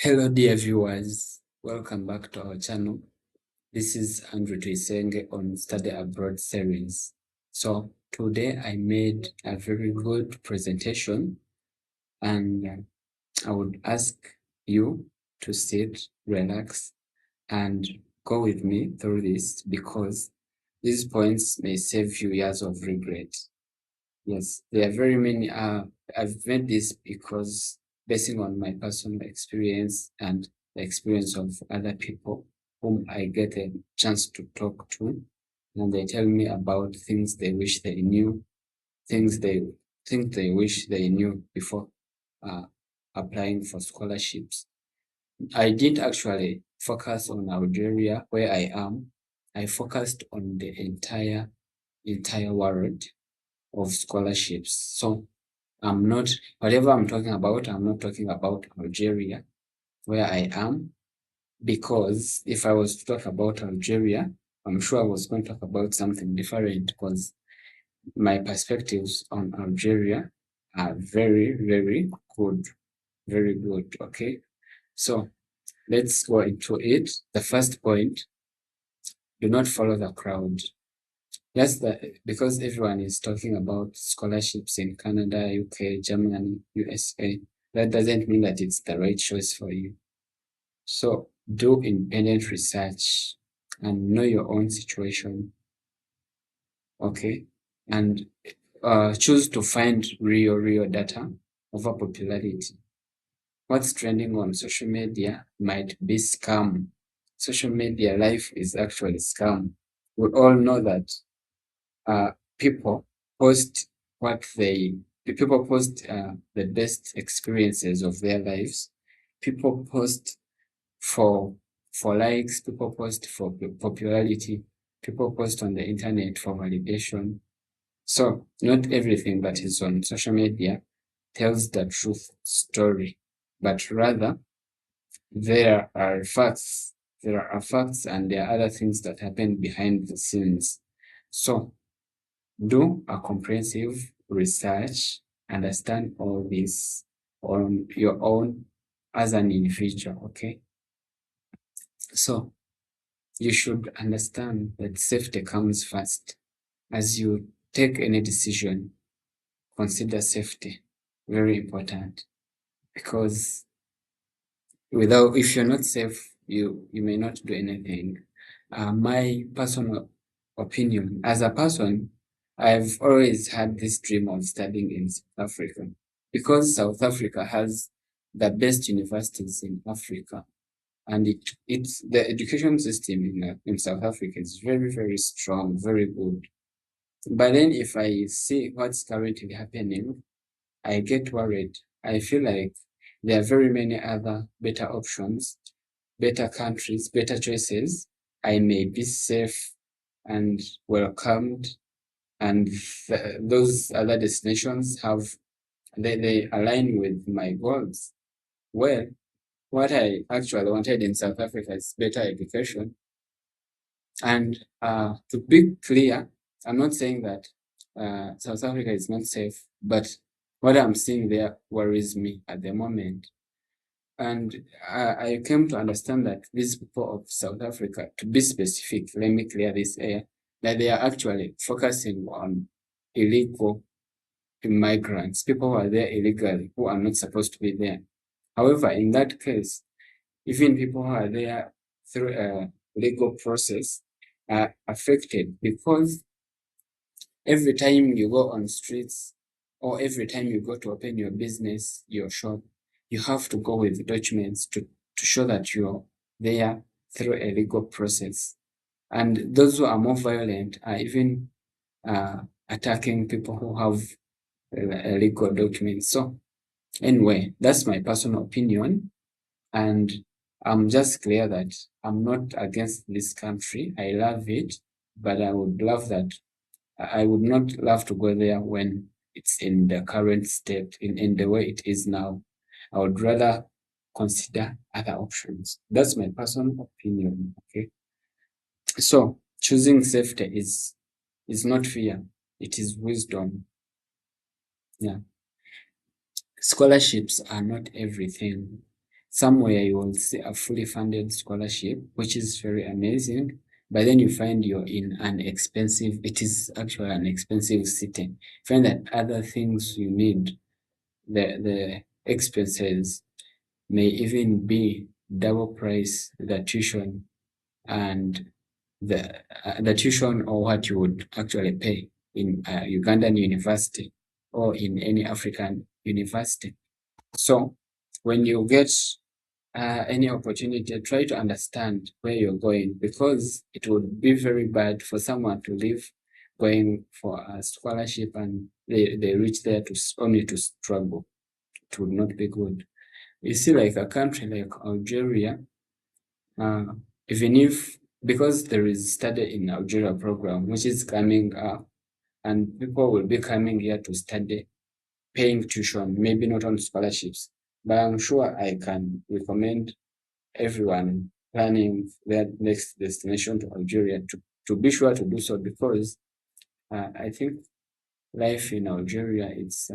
Hello dear viewers, welcome back to our channel. This is Andrew Tuisenge on Study Abroad series. So today I made a very good presentation and I would ask you to sit, relax and go with me through this because these points may save you years of regret. Yes, there are very many. I've made this because basing on my personal experience and the experience of other people whom I get a chance to talk to, and they tell me about things they wish they knew, things they think they wish they knew before uh, applying for scholarships. I didn't actually focus on Algeria, where I am. I focused on the entire world of scholarships. So whatever I'm talking about, I'm not talking about Algeria, where I am, because if I was to talk about Algeria, I'm sure I was going to talk about something different because my perspectives on Algeria are very, very good. Very good. Okay. So let's go into it. The first point, do not follow the crowd. Yes, because everyone is talking about scholarships in Canada, UK, Germany, USA, that doesn't mean that it's the right choice for you. So do independent research and know your own situation, okay? And choose to find real data over popularity. What's trending on social media might be scam. Social media life is actually scam. We all know that uh, people post what they people post the best experiences of their lives. People post for likes. People post for popularity. People post on the internet for validation. So not everything that is on social media tells the truth story, but rather there are facts. There are facts and there are other things that happen behind the scenes. So do a comprehensive research, understand all this on your own as an individual, okay? So you should understand that safety comes first. As you take any decision, consider safety. Very important. Because if you're not safe, you may not do anything. My personal opinion, as a person, I've always had this dream of studying in South Africa because South Africa has the best universities in Africa, and it's the education system in South Africa is very, very strong, very good. But then if I see what's currently happening, I get worried. I feel like there are very many other better options, better countries, better choices. I may be safe and welcomed, and those other destinations they align with my goals. Well, what I actually wanted in South Africa is better education. And to be clear, I'm not saying that South Africa is not safe, but what I'm seeing there worries me at the moment. And I came to understand that these people of South Africa, to be specific, let me clear this air, that they are actually focusing on illegal migrants, people who are there illegally, who are not supposed to be there. However, in that case, even people who are there through a legal process are affected because every time you go on streets or every time you go to open your business, your shop, you have to go with documents to show that you're there through a legal process. And those who are more violent are even attacking people who have legal documents. So anyway, that's my personal opinion. And I'm just clear that I'm not against this country. I love it, but I would not love to go there when it's in the current state, in the way it is now. I would rather consider other options. That's my personal opinion. Okay. So choosing safety is not fear, it is wisdom. Yeah. Scholarships are not everything. somewhere you will see a fully funded scholarship, which is very amazing. But then you find you're in it is actually an expensive city. Find that other things you need, the expenses may even be double price the tuition and the tuition or what you would actually pay in a Ugandan university or in any African university. So when you get any opportunity, try to understand where you're going, because it would be very bad for someone to leave going for a scholarship and they reach there to only to struggle. It would not be good. You see, like a country like Algeria, uh, even if, because there is study in Algeria program which is coming up, and people will be coming here to study, paying tuition, maybe not on scholarships, but I'm sure I can recommend everyone planning their next destination to Algeria to be sure to do so, because I think life in Algeria, it's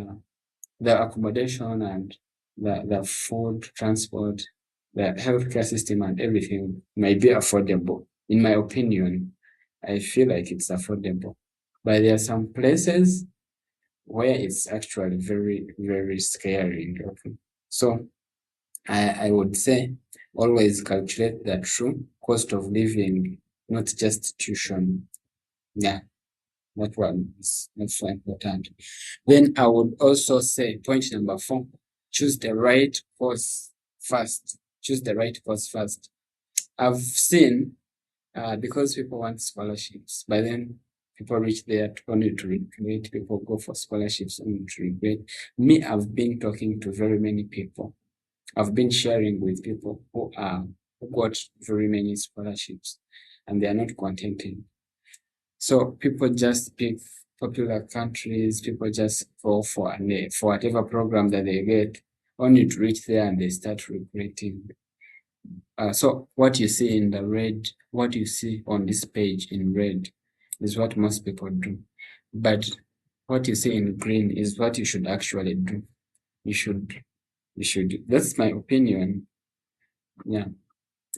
the accommodation and the food, transport, the healthcare system and everything might be affordable. In my opinion, I feel like it's affordable. But there are some places where it's actually very, very scary. Okay? So I would say always calculate the true cost of living, not just tuition. Yeah, that one is not so important. Then I would also say point number 4, choose the right course first. Choose the right course first. I've seen because people want scholarships, but then people reach there only to regret. People go for scholarships only to regret. Me, I've been talking to very many people. I've been sharing with people who got very many scholarships and they are not contented. So people just pick popular countries, people just go for whatever program that they get, only to reach there and they start regretting. So what you see in the red, what you see on this page in red is what most people do. But what you see in green is what you should actually do. You should, that's my opinion. Yeah.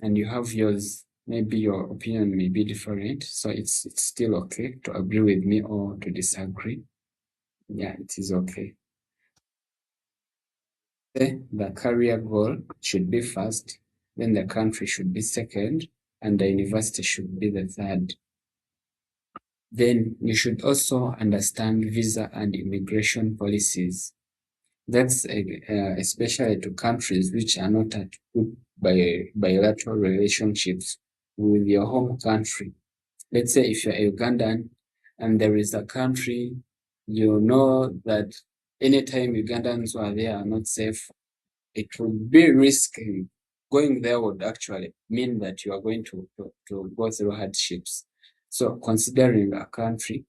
And you have yours. Maybe your opinion may be different. So it's still okay to agree with me or to disagree. Yeah, it is okay. The career goal should be first, then the country should be second, and the university should be the third. Then you should also understand visa and immigration policies. That's especially to countries which are not at good bilateral relationships with your home country. Let's say if you're a Ugandan and there is a country, you know that anytime Ugandans who are there are not safe, it would be risky. Going there would actually mean that you are going to go through hardships. So considering a country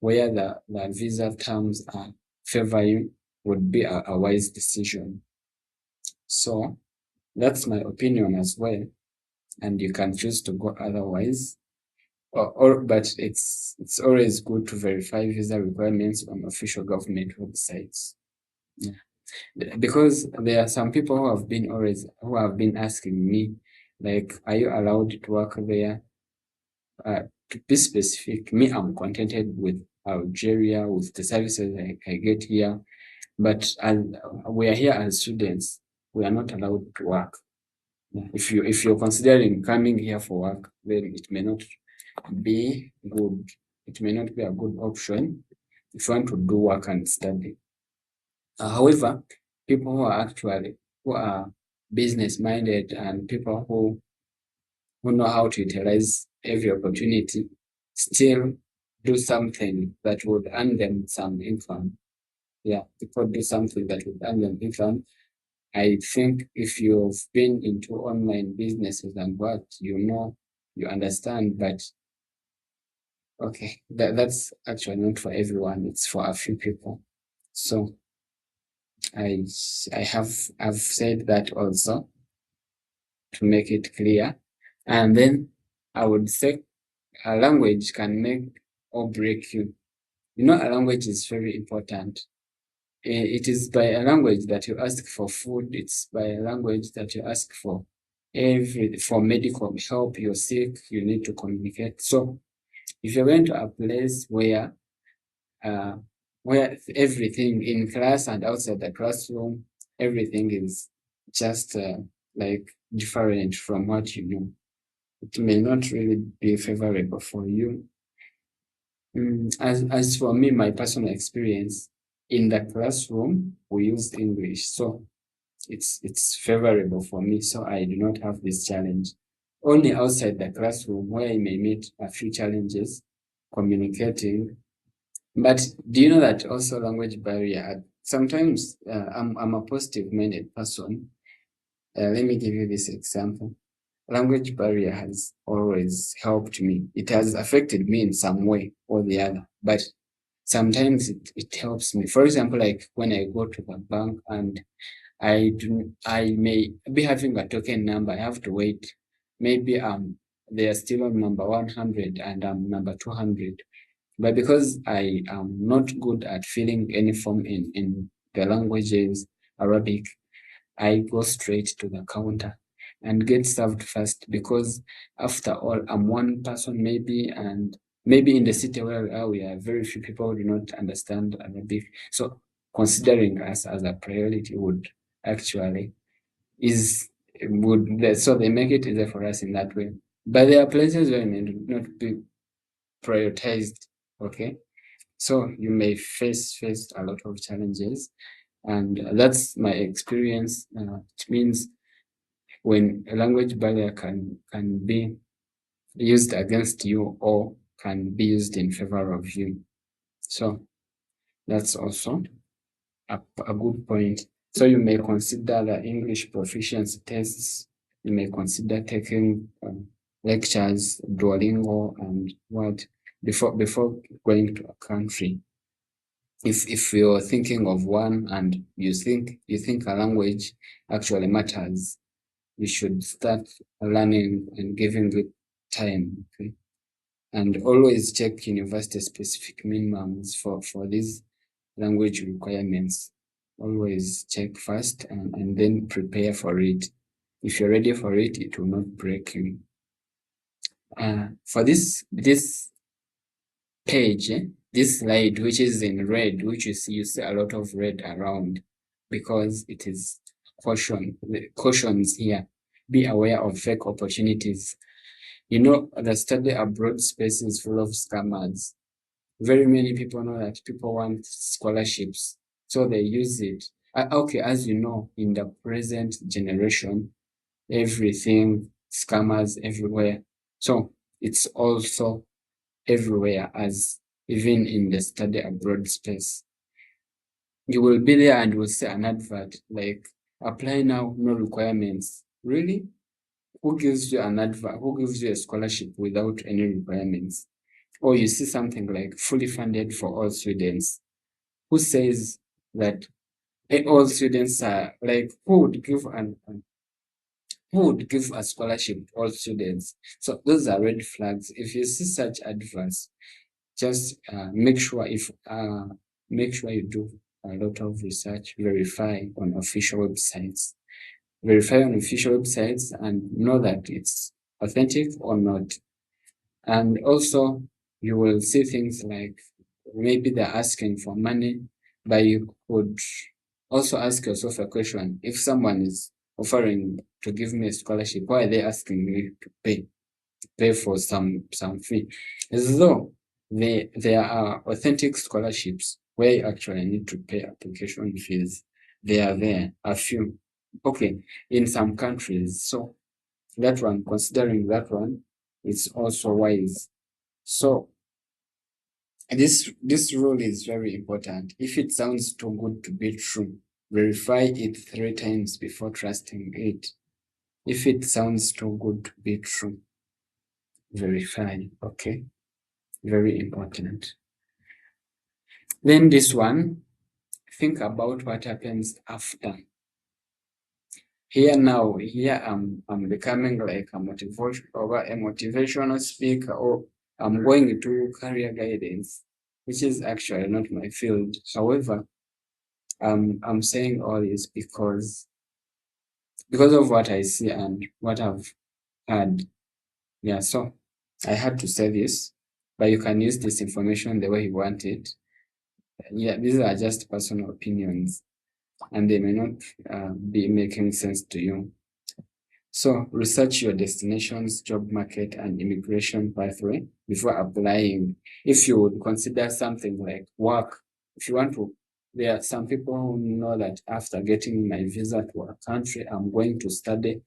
where the visa terms are favoring would be a wise decision. So that's my opinion as well. And you can choose to go otherwise. But it's always good to verify visa requirements on official government websites. Yeah. Because there are some people who have been asking me, like, are you allowed to work there? To be specific, me, I'm contented with Algeria, with the services I get here. But we are here as students, we are not allowed to work. If you're considering coming here for work, then it may not be good. It may not be a good option if you want to do work and study. However, people who are business minded and people who know how to utilize every opportunity still do something that would earn them some income. Yeah, people do something that would earn them income. I think if you've been into online businesses and what, you understand, but okay, that's actually not for everyone. It's for a few people. So I I've said that also to make it clear. And then I would say a language can make or break you. You know, a language is very important. it is by a language that you ask for food. It's by a language that you ask for for medical help. You're sick, you need to communicate. So if you're going to a place where everything in class and outside the classroom, everything is just like different from what you know, it may not really be favorable for you. As for me, my personal experience in the classroom, we used English, so it's favorable for me. So I do not have this challenge. Only outside the classroom where I may meet a few challenges communicating. But do you know that also language barrier? Sometimes I'm a positive-minded person. Let me give you this example. Language barrier has always helped me. It has affected me in some way or the other, but sometimes it helps me. For example, like when I go to the bank and I may be having a token number, I have to wait. Maybe they are still on number 100 and I'm number 200. But because I am not good at filling any form in the languages, Arabic, I go straight to the counter and get served first because after all, I'm one person maybe, and maybe in the city where we are, very few people do not understand Arabic. So considering us as a priority would actually so they make it easier for us in that way. But there are places where it may not be prioritized. Okay. So you may face a lot of challenges, and that's my experience. It means when a language barrier can be used against you or can be used in favor of you. So that's also a good point. So you may consider the English proficiency tests. You may consider taking lectures, Duolingo, and what before going to a country. If you're thinking of one and you think a language actually matters, you should start learning and giving it time. Okay? And always check university specific minimums for these language requirements. Always check first and then prepare for it. If you're ready for it, it will not break you. For this page, this slide, which is in red, which you see a lot of red around, because it is cautions here. Be aware of fake opportunities. You know, the study abroad space is full of scammers. Very many people know that people want scholarships, so they use it. Okay, as you know, in the present generation, everything, scammers everywhere. So it's also everywhere, as even in the study abroad space. You will be there and will see an advert like apply now, no requirements. Really? Who gives you an advert? Who gives you a scholarship without any requirements? Or you see something like fully funded for all students. Who says that all students are like, who would give a scholarship to all students? So those are red flags. If you see such adverts, just make sure you do a lot of research, verify on official websites. Verify on official websites and know that it's authentic or not. And also, you will see things like maybe they're asking for money, but you could also ask yourself a question. If someone is offering to give me a scholarship, why are they asking me to pay for some fee? As though there are authentic scholarships where you actually need to pay application fees. They are there, a few. Okay, in some countries. So that one, considering that one, it's also wise. So this rule is very important. If it sounds too good to be true, verify it 3 times before trusting it. If it sounds too good to be true, verify. Okay, very important. Then this one, think about what happens after. Here I'm becoming like a motivational speaker, or I'm going into career guidance, which is actually not my field. However, I'm saying all this because of what I see and what I've heard. Yeah, so I had to say this, but you can use this information the way you want it. Yeah, these are just personal opinions, and they may not be making sense to you. So research your destination's job market and immigration pathway before applying. If you would consider something like work, if you want to, there are some people who know that after getting my visa to a country, I'm going to study.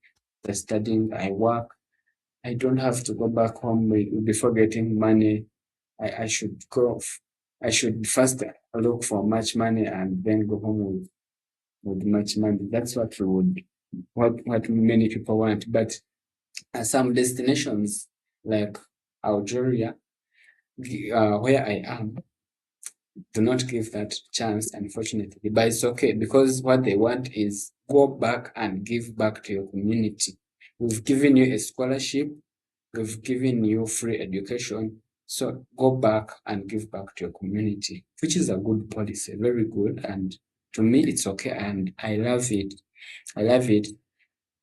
The studying, I work. I don't have to go back home before getting money. I should go. I should first look for much money and then go home with much money. That's what we would, what many people want. But some destinations like Algeria, where I am, do not give that chance, unfortunately. But it's okay because what they want is go back and give back to your community. We've given you a scholarship, we've given you free education. So go back and give back to your community, which is a good policy, very good. And to me, it's okay. And I love it. I love it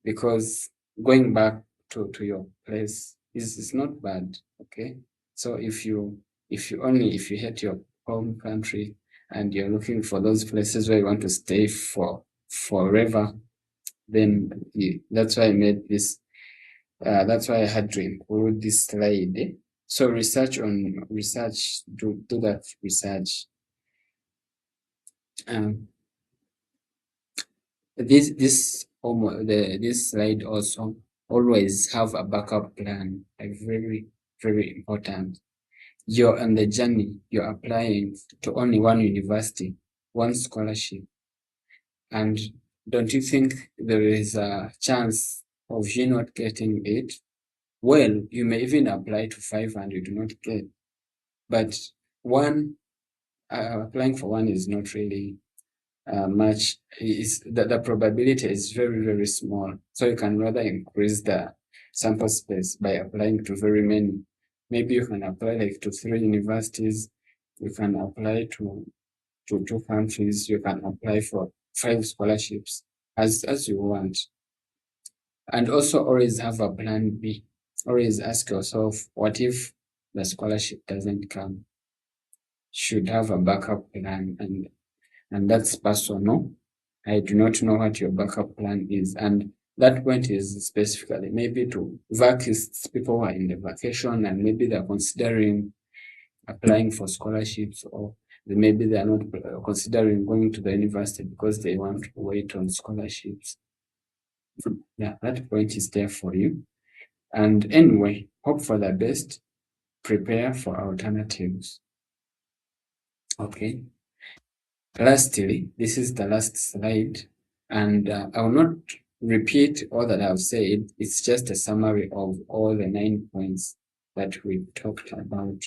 because going back to your place is not bad. Okay. So if you hate your home country and you're looking for those places where you want to stay for forever, then that's why I made this. That's why I had to include this slide. So research, do that research. This slide also always have a backup plan, like very, very important. You're on the journey, you're applying to only one university, one scholarship. And don't you think there is a chance of you not getting it? Well, you may even apply to 5 and you do not get. But one, applying for one is not really much. Is the probability is very, very small. So you can rather increase the sample space by applying to very many. Maybe you can apply like to 3 universities. You can apply to 2 countries. You can apply for 5 scholarships as you want. And also always have a plan B. Always ask yourself, what if the scholarship doesn't come? Should have a backup plan, and that's personal. I do not know what your backup plan is. And that point is specifically maybe to vacists, people who are in the vacation and maybe they're considering applying for scholarships, or maybe they're not considering going to the university because they want to wait on scholarships. Yeah, that point is there for you. And anyway, hope for the best, prepare for alternatives. Okay. Lastly, this is the last slide, and I will not repeat all that I've said. It's just a summary of all the 9 points that we talked about.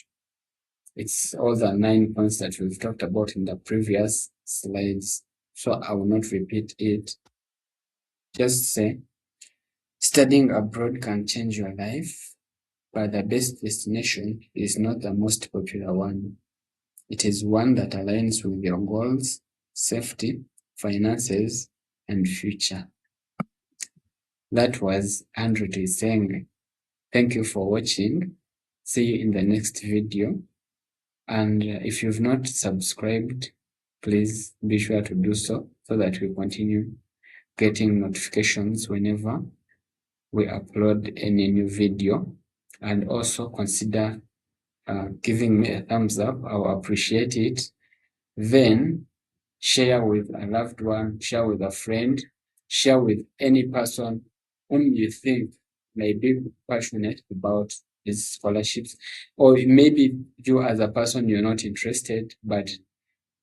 It's all the 9 points that we've talked about in the previous slides, so I will not repeat it. Just say, studying abroad can change your life, but the best destination is not the most popular one. It is one that aligns with your goals, safety, finances, and future. That was Andrew Tuyisenge. Thank you for watching. See you in the next video. And if you've not subscribed, please be sure to do so that we continue getting notifications whenever we upload any new video. And also consider giving me a thumbs up. I'll appreciate it. Then share with a loved one, share with a friend, share with any person whom you think may be passionate about these scholarships. Or maybe you as a person, you're not interested, but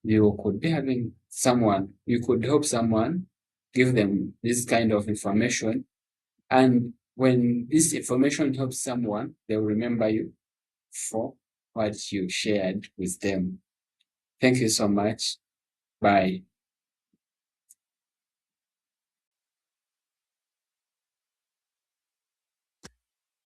you could be having someone, you could help someone, give them this kind of information. And when this information helps someone, they'll remember you for what you shared with them. Thank you so much. Bye.